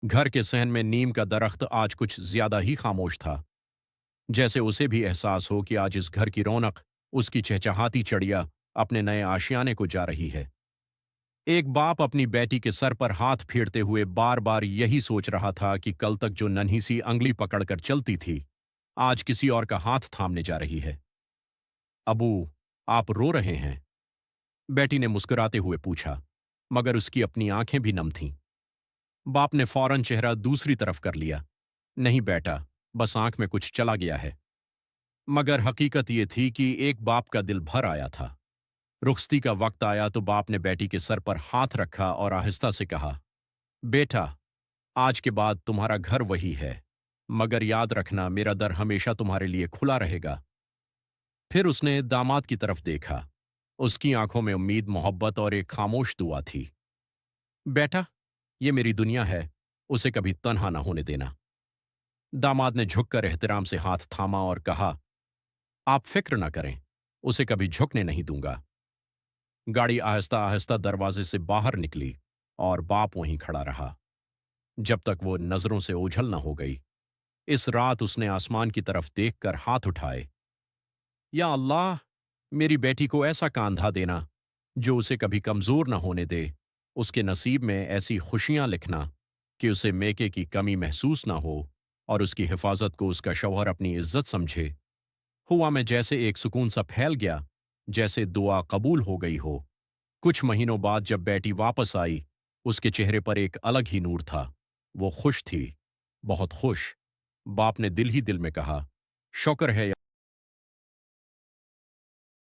घर के सहन में नीम का दरख्त आज कुछ ज्यादा ही खामोश था, जैसे उसे भी एहसास हो कि आज इस घर की रौनक, उसकी चहचहाती चिड़िया, अपने नए आशियाने को जा रही है। एक बाप अपनी बेटी के सर पर हाथ फेरते हुए बार बार यही सोच रहा था कि कल तक जो नन्ही सी अंगली पकड़कर चलती थी, आज किसी और का हाथ थामने जा रही है। अबू, आप रो रहे हैं? बेटी ने मुस्कुराते हुए पूछा, मगर उसकी अपनी आंखें भी नम थीं। बाप ने फौरन चेहरा दूसरी तरफ कर लिया। नहीं बेटा, बस आंख में कुछ चला गया है। मगर हकीकत ये थी कि एक बाप का दिल भर आया था। रुखसती का वक्त आया तो बाप ने बेटी के सर पर हाथ रखा और आहिस्ता से कहा, बेटा, आज के बाद तुम्हारा घर वही है, मगर याद रखना मेरा दर हमेशा तुम्हारे लिए खुला रहेगा। फिर उसने दामाद की तरफ देखा। उसकी आंखों में उम्मीद, मोहब्बत और एक खामोश दुआ थी। बेटा, ये मेरी दुनिया है, उसे कभी तन्हा ना होने देना। दामाद ने झुककर एहतराम से हाथ थामा और कहा, आप फिक्र ना करें, उसे कभी झुकने नहीं दूंगा। गाड़ी आहिस्ता आहिस्ता दरवाजे से बाहर निकली और बाप वहीं खड़ा रहा, जब तक वो नजरों से ओझल न हो गई। इस रात उसने आसमान की तरफ देखकर हाथ उठाए। या अल्लाह, मेरी बेटी को ऐसा कांधा देना जो उसे कभी कमजोर न होने दे, उसके नसीब में ऐसी खुशियां लिखना कि उसे मेके की कमी महसूस ना हो, और उसकी हिफाजत को उसका शौहर अपनी इज्जत समझे। हुआ में जैसे एक सुकून सा फैल गया, जैसे दुआ कबूल हो गई हो। कुछ महीनों बाद जब बेटी वापस आई, उसके चेहरे पर एक अलग ही नूर था। वो खुश थी, बहुत खुश। बाप ने दिल ही दिल में कहा, शुक्र है